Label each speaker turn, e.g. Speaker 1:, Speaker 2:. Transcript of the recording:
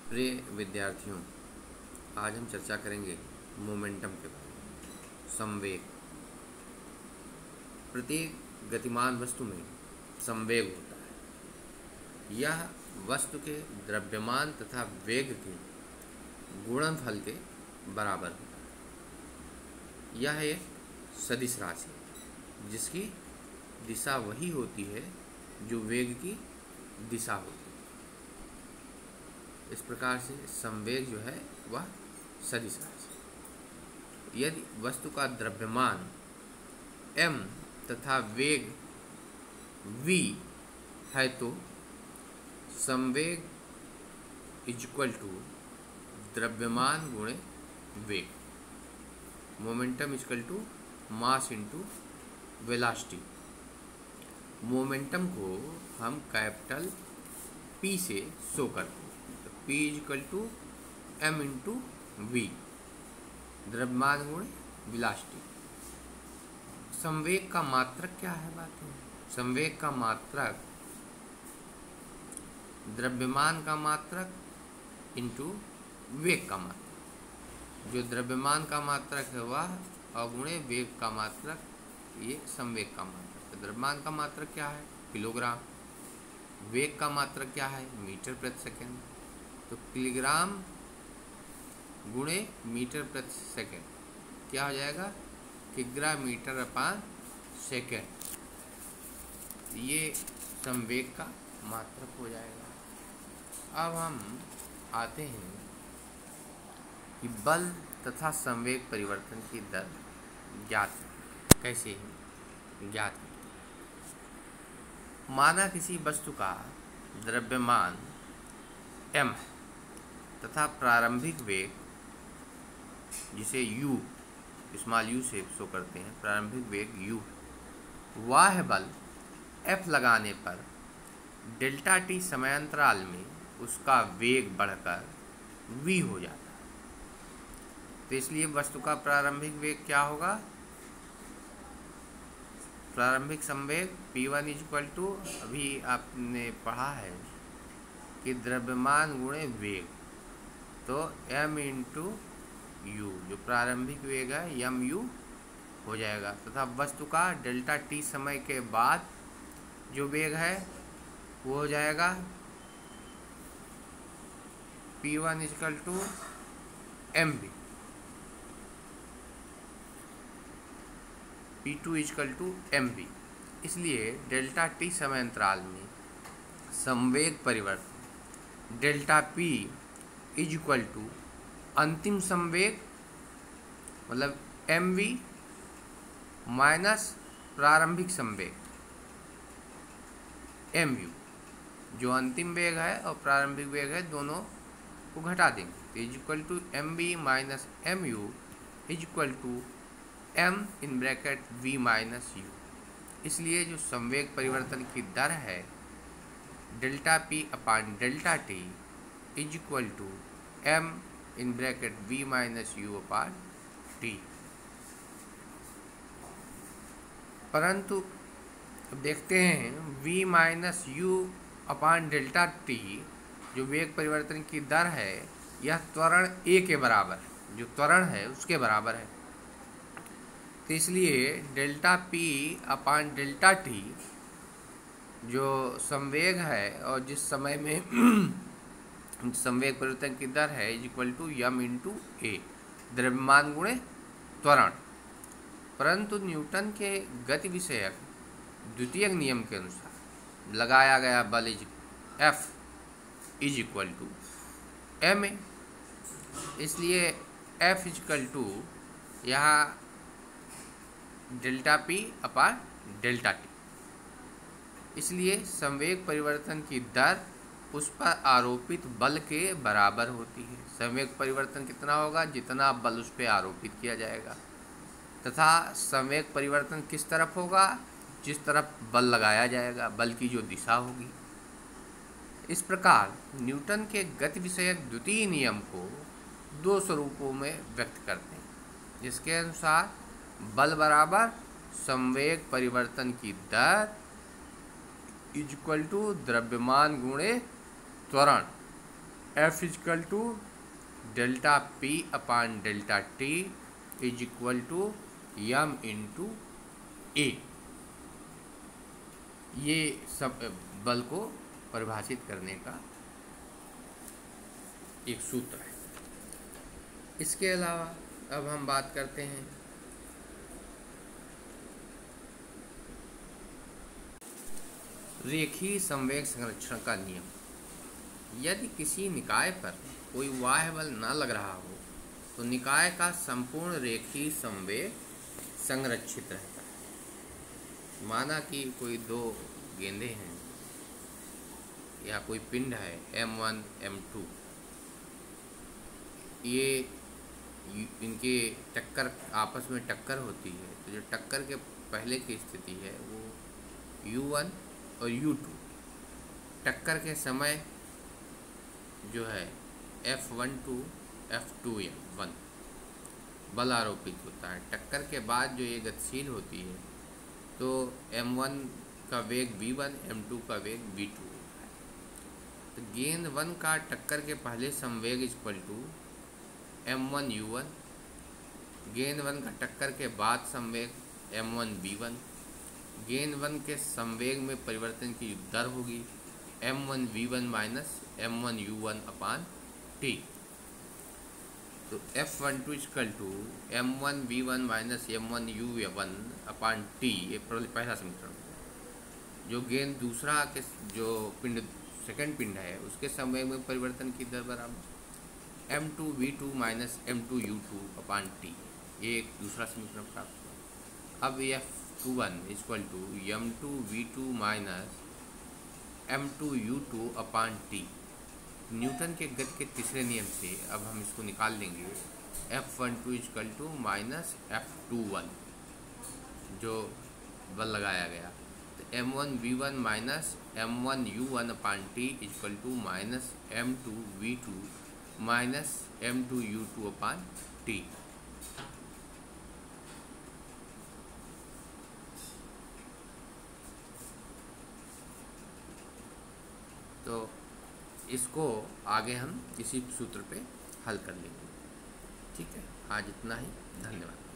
Speaker 1: प्रिय विद्यार्थियों, आज हम चर्चा करेंगे मोमेंटम के बारे में। संवेग। प्रत्येक गतिमान वस्तु में संवेग होता है। यह वस्तु के द्रव्यमान तथा वेग के गुणनफल के बराबर होता है। यह एक सदिश राशि है जिसकी दिशा वही होती है जो वेग की दिशा होती है। इस प्रकार से संवेग जो है वह सदिश राशि है। यदि वस्तु का द्रव्यमान m तथा वेग v है तो संवेग इक्वल टू द्रव्यमान गुणे वेग, momentum equal to mass into velocity. Momentum को हम कैपिटल P से शो करते हैं। P equal to m into V, द्रव्यमान गुणे वेलोसिटी। संवेग का मात्रक क्या है? बात है संवेग का मात्रक द्रव्यमान का मात्रक इंटू वेग का मात्रक। जो द्रव्यमान का मात्रक है वह अगुणे वेग का मात्रक, ये संवेग का मात्रक है। द्रव्यमान का मात्रक क्या है? किलोग्राम। वेग का मात्रक क्या है? मीटर प्रति सेकेंड। तो किलोग्राम गुणे मीटर प्रति सेकेंड क्या हो जाएगा? किग्रा मीटर अपान सेकेंड। ये संवेग का मात्रक हो जाएगा। अब हम आते हैं कि बल तथा संवेग परिवर्तन की दर ज्ञात कैसे ज्ञात करते हैं। माना किसी वस्तु का द्रव्यमान m है तथा प्रारंभिक वेग, जिसे u स्मॉल u से शो करते हैं, प्रारंभिक वेग u है। वह बल F लगाने पर डेल्टा t समयांतराल में उसका वेग बढ़कर v हो जाता है। तो इसलिए वस्तु का प्रारंभिक वेग क्या होगा? प्रारंभिक संवेग P1 इक्वल टू, अभी आपने पढ़ा है कि द्रव्यमान गुणे वेग, तो m इंटू यू, जो प्रारंभिक वेग है एम यू हो जाएगा, तथा वस्तु का डेल्टा टी समय के बाद जो वेग है वो हो जाएगा P1 equal to M B, P2 equal to M B. इसलिए डेल्टा टी समय अंतराल में संवेग परिवर्तन delta P is equal to अंतिम संवेग मतलब एम वी माइनस प्रारंभिक संवेग एम यू। जो अंतिम वेग है और प्रारंभिक वेग है दोनों को घटा देंगे तो is equal to M V minus M U is equal to M in bracket V minus U. इसलिए जो संवेग परिवर्तन की दर है delta P upon delta T is equal to M in bracket V minus U upon T. परंतु अब देखते हैं v minus U upon delta T, जो वेग परिवर्तन की दर है, यह त्वरण a के बराबर है, जो त्वरण है उसके बराबर है। तो इसलिए delta p upon delta T जो संवेग है और जिस समय में संवेग परिवर्तन की दर है is equal to m into a, द्रव्यमान गुणे त्वरण। परंतु न्यूटन के गति विषयक द्वितीय नियम के अनुसार लगाया गया बल F is equal to M A. इसलिए F इक्वल टू यहाँ delta P upon delta T. इसलिए संवेग परिवर्तन की दर उस पर आरोपित बल के बराबर होती है। संवेग परिवर्तन कितना होगा? जितना बल उस पर आरोपित किया जाएगा, तथा संवेग परिवर्तन किस तरफ होगा? जिस तरफ बल लगाया जाएगा, बल की जो दिशा होगी। इस प्रकार न्यूटन के गति विषयक द्वितीय नियम को दो स्वरूपों में व्यक्त करते हैं, जिसके अनुसार बल बराबर संवेग परिवर्तन की दर इज इक्वल टू द्रव्यमान गुणे त्वरण F is equal to delta P upon delta T is equal to m into a. ये सब बल को परिभाषित करने का एक सूत्र है। इसके अलावा अब हम बात करते हैं रेखीय संवेग संरक्षण का नियम। यदि किसी निकाय पर कोई बाह्य बल न लग रहा हो तो निकाय का संपूर्ण रेखीय संवेग संरक्षित रहता है। माना कि कोई दो गेंदे हैं या कोई पिंड है M1 M2, ये इनके टक्कर आपस में टक्कर होती है, तो जो टक्कर के पहले की स्थिति है वो U1 और U2, टक्कर के समय जो है F1 to F2 बल आरोपित होता है। टक्कर के बाद जो ये गतिशील होती है तो M1 का वेग V1, M2 का वेग V2 होता है। तो गेंद 1 का टक्कर के पहले संवेग इक्वल टू M1 U1, गेंद 1 का टक्कर के बाद संवेग M1 V1, गेंद 1 के संवेग में परिवर्तन की दर होगी M1 V1 minus M1 U1 upon T। तो F12 equal to M1 V1 minus M1 U1 upon T, ये पहला समीकरण। जो गेंद दूसरा के जो पिंड सेकंड पिंड है उसके संवेग में परिवर्तन की दर बराबर M2 V2 minus M2 U2 upon T, ये एक दूसरा समीकरण प्राप्त हुआ। अब F21 equal to M2 V2 minus M2 U2 upon T, Newton के गति के तीसरे नियम से अब हम इसको निकाल लेंगे। F12 equal to minus F21 जो बल लगाया गया, तो M1 V1 minus M1 U1 upon T equal to minus M2 V2 minus M2 U2 upon T। तो इसको आगे हम इसी सूत्र पे हल कर लेंगे। ठीक है, आज इतना ही, धन्यवाद।